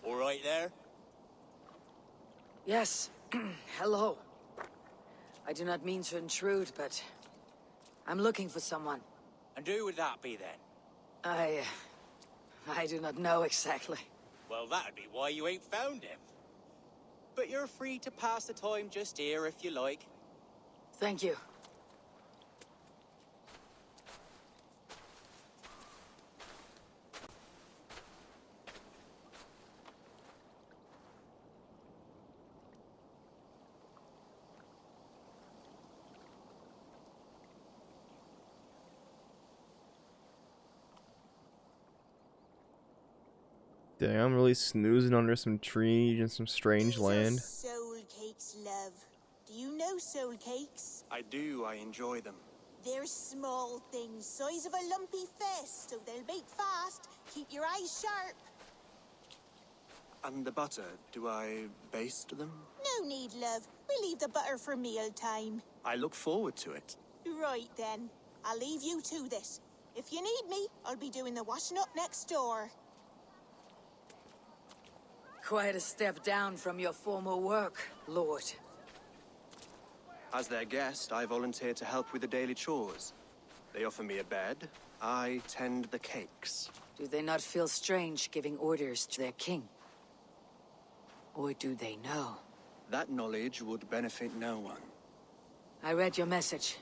Speaker 12: All right there?
Speaker 2: Yes. Hello. I do not mean to intrude, but I'm looking for someone.
Speaker 12: And who would that be then?
Speaker 2: I do not know exactly.
Speaker 12: Well, that'd be why you ain't found him. But you're free to pass the time just here if you like.
Speaker 2: Thank you.
Speaker 1: Dang, I'm really snoozing under some trees and some strange
Speaker 13: These are
Speaker 1: land.
Speaker 13: soul cakes, love. Do you know soul cakes?
Speaker 4: I do, I enjoy them.
Speaker 13: They're small things, size of a lumpy fist, so they'll bake fast. Keep your eyes sharp.
Speaker 4: And the butter, do I baste them?
Speaker 13: No need, love. We'll leave the butter for meal time.
Speaker 4: I look forward to it.
Speaker 13: Right then. I'll leave you to this. If you need me, I'll be doing the washing up next door.
Speaker 2: Quite a step down from your former work, Lord.
Speaker 4: As their guest, I volunteer to help with the daily chores. They offer me a bed, I tend the cakes.
Speaker 2: Do they not feel strange giving orders to their king? Or do they know?
Speaker 4: That knowledge would benefit no one.
Speaker 2: I read your message.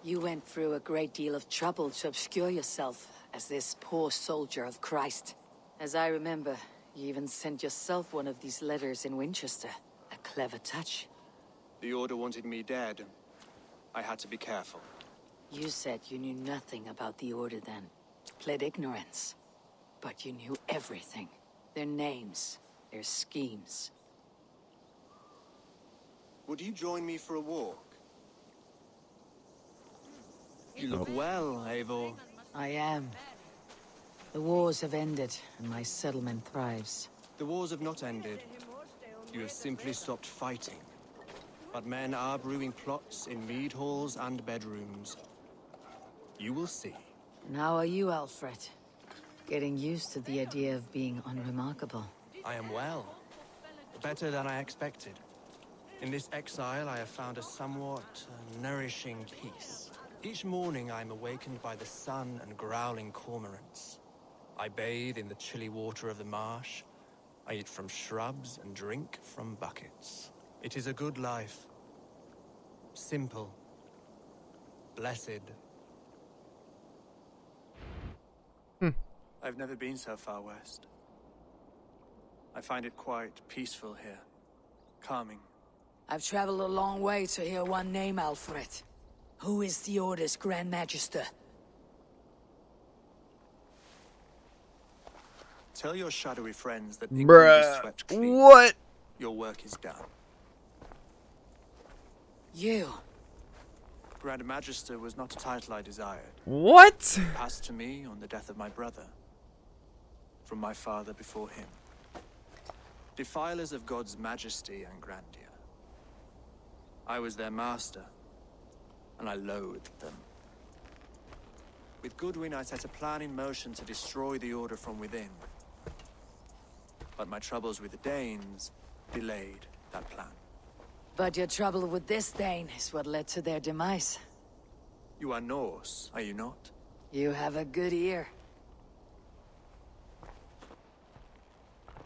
Speaker 2: You went through a great deal of trouble to obscure yourself as this poor soldier of Christ. As I remember, you even sent yourself one of these letters in Winchester. A clever touch.
Speaker 4: The Order wanted me dead. I had to be careful.
Speaker 2: You said you knew nothing about the Order then. Pled ignorance. But you knew everything. Their names, their schemes.
Speaker 4: Would you join me for a walk? You look well, Eivor.
Speaker 2: I am. The wars have ended, and my settlement thrives.
Speaker 4: The wars have not ended. You have simply stopped fighting. But men are brewing plots in mead halls and bedrooms. You will see.
Speaker 2: And how are you, Alfred? Getting used to the idea of being unremarkable.
Speaker 4: I am well. Better than I expected. In this exile, I have found a somewhat nourishing peace. Each morning, I am awakened by the sun and growling cormorants. I bathe in the chilly water of the marsh. I eat from shrubs and drink from buckets. It is a good life. Simple. Blessed. I've never been so far west. I find it quite peaceful here. Calming.
Speaker 2: I've traveled a long way to hear one name, Alfred. Who is the Order's Grand Magister?
Speaker 4: Tell your shadowy friends that England is
Speaker 1: Bruh.
Speaker 4: swept clean.
Speaker 1: What?
Speaker 4: Your work is done.
Speaker 2: You.
Speaker 4: Grand Magister was not a title I desired.
Speaker 1: What?
Speaker 4: It passed to me on the death of my brother. From my father before him. Defilers of God's majesty and grandeur. I was their master, and I loathed them. With Goodwin, I set a plan in motion to destroy the Order from within. But my troubles with the Danes delayed that plan.
Speaker 2: But your trouble with this Dane is what led to their demise.
Speaker 4: You are Norse, are you not?
Speaker 2: You have a good ear.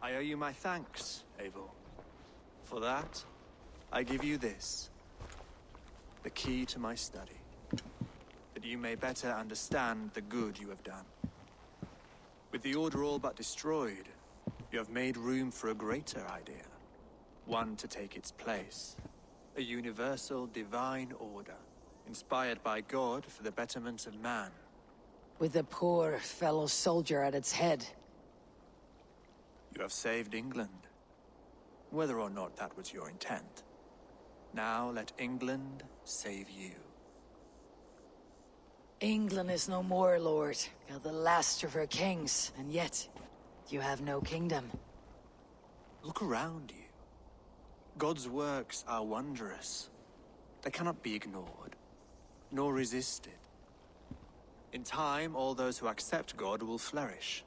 Speaker 4: I owe you my thanks, Eivor. For that, I give you this. The key to my study. That you may better understand the good you have done. With the Order all but destroyed, you have made room for a greater idea. One to take its place. A universal divine order, inspired by God for the betterment of man.
Speaker 2: With a poor fellow soldier at its head.
Speaker 4: You have saved England. Whether or not that was your intent. Now let England save you.
Speaker 2: England is no more, Lord. You're the last of her kings, and yet you have no kingdom.
Speaker 4: Look around you. God's works are wondrous. They cannot be ignored, nor resisted. In time, all those who accept God will flourish,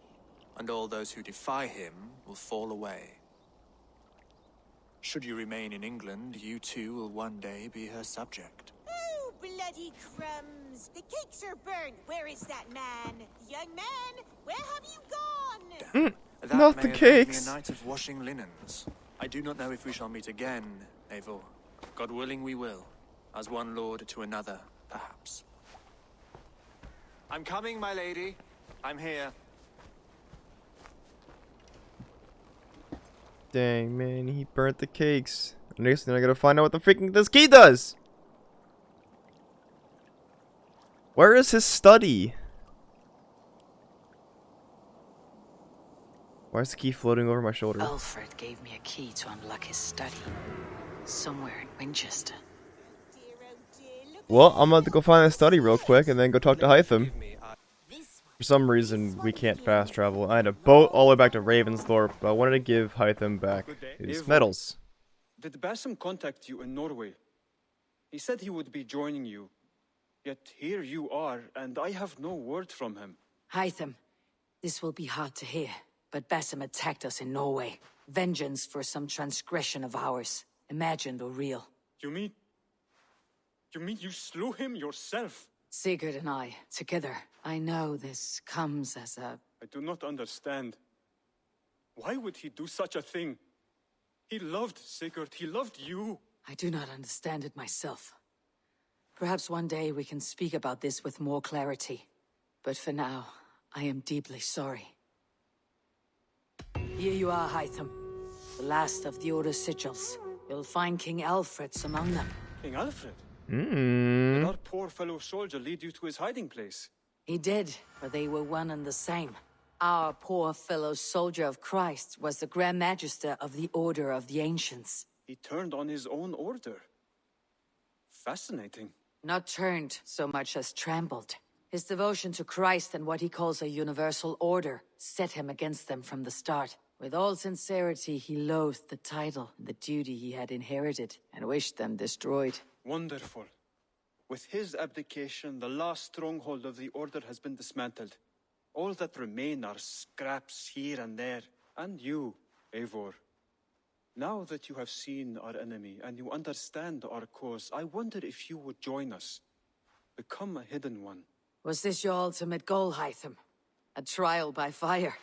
Speaker 4: and all those who defy him will fall away. Should you remain in England, you too will one day be her subject.
Speaker 13: Oh, bloody crumbs! The cakes are burned. Where is that man? Young man, where have you gone?
Speaker 4: That
Speaker 1: Not
Speaker 4: may
Speaker 1: the
Speaker 4: have made me
Speaker 1: cakes.
Speaker 4: a night of washing linens. I do not know if we shall meet again, Eivor. God willing, we will. As one lord to another, perhaps. I'm coming, my lady. I'm here.
Speaker 1: Dang, man, he burnt the cakes. Next thing I gotta find out what the freaking this key does. Where is his study? Why is the key floating over my shoulder?
Speaker 2: Alfred gave me a key to unlock his study. Somewhere in Winchester.
Speaker 1: Well, I'm about to go find the study real quick and then go talk to Hytham. For some reason, we can't fast travel. I had a boat all the way back to Ravensthorpe, but I wanted to give Hytham back his medals.
Speaker 14: Did Basim contact you in Norway? He said he would be joining you. Yet here you are, and I have no word from him.
Speaker 2: Hytham, this will be hard to hear, but Basim attacked us in Norway. Vengeance for some transgression of ours, imagined or real.
Speaker 14: You mean you slew him yourself?
Speaker 2: Sigurd and I, together. I know this comes as a...
Speaker 14: I do not understand. Why would he do such a thing? He loved Sigurd, he loved you.
Speaker 2: I do not understand it myself. Perhaps one day we can speak about this with more clarity. But for now, I am deeply sorry. Here you are, Hytham. The last of the Order's sigils. You'll find King Alfred's among them.
Speaker 14: King Alfred?
Speaker 1: Hmm.
Speaker 14: Did our poor fellow soldier lead you to his hiding place?
Speaker 2: He did, for they were one and the same. Our poor fellow soldier of Christ was the Grand Magister of the Order of the Ancients.
Speaker 14: He turned on his own order. Fascinating.
Speaker 2: Not turned so much as trampled. His devotion to Christ and what he calls a universal order set him against them from the start. With all sincerity, he loathed the title and the duty he had inherited, and wished them destroyed.
Speaker 14: Wonderful. With his abdication, the last stronghold of the Order has been dismantled. All that remain are scraps here and there. And you, Eivor. Now that you have seen our enemy and you understand our cause, I wonder if you would join us. Become a hidden one.
Speaker 2: Was this your ultimate goal, Hytham? A trial by fire?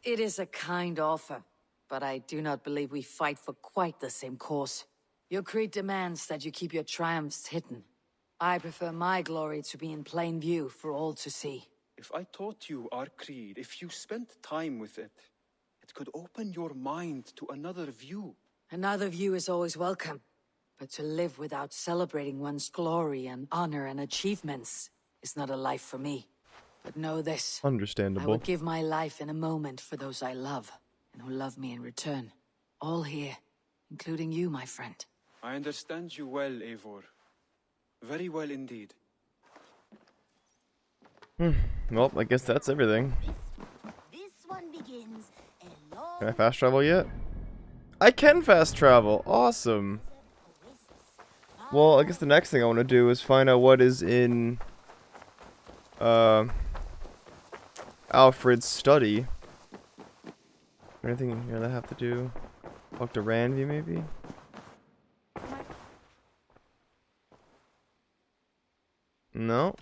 Speaker 2: It is a kind offer, but I do not believe we fight for quite the same cause. Your creed demands that you keep your triumphs hidden. I prefer my glory to be in plain view for all to see.
Speaker 14: If I taught you our creed, if you spent time with it, it could open your mind to another view.
Speaker 2: Another view is always welcome, but to live without celebrating one's glory and honor and achievements is not a life for me. But know this.
Speaker 1: Understandable.
Speaker 2: I would give my life in a moment for those I love, and who love me in return. All here, including you, my friend.
Speaker 14: I understand you well, Eivor. Very well indeed.
Speaker 1: Well, I guess that's everything.
Speaker 13: This one begins a long
Speaker 1: Can I fast travel yet? I can fast travel! Awesome! Well, I guess the next thing I want to do is find out what is in Alfred's study. Anything in here that I have to do? Talk to Ranvi, maybe? No?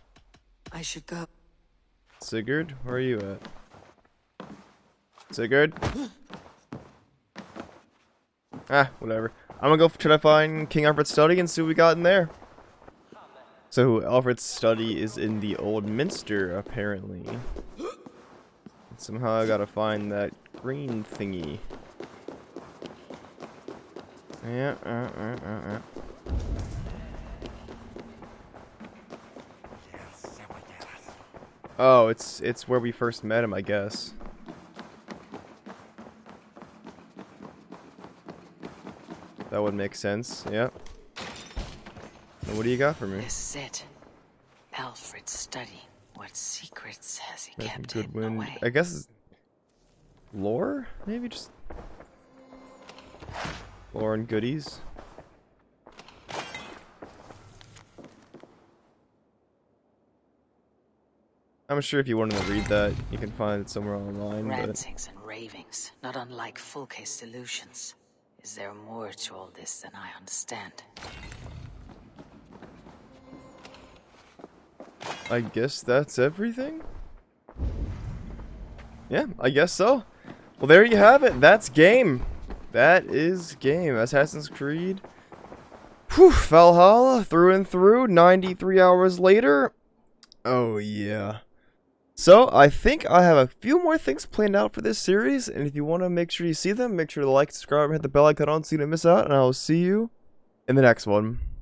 Speaker 2: I should go.
Speaker 1: Sigurd, where are you at? Sigurd? Ah, whatever. I'm gonna go try to find King Alfred's study and see what we got in there. So, Alfred's study is in the Old Minster, apparently. Somehow I gotta find that green thingy. Yeah, Oh, it's where we first met him, I guess. That would make sense, yep. And what do you got for me?
Speaker 2: This is it. Alfred's study. What secrets has he kept
Speaker 1: Good
Speaker 2: hidden
Speaker 1: wind.
Speaker 2: away?
Speaker 1: I guess lore? Maybe just lore and goodies. I'm sure if you wanted to read that, you can find it somewhere online.
Speaker 2: Rantings and ravings, not unlike full-case delusions. Is there more to all this than I understand?
Speaker 1: I guess that's everything? Yeah, I guess so. Well, there you have it. That's game. That is game. Assassin's Creed. Whew, Valhalla, through and through, 93 hours later. Oh, yeah. So, I think I have a few more things planned out for this series, and if you want to make sure you see them, make sure to like, subscribe, and hit the bell icon on so you don't miss out, and I will see you in the next one.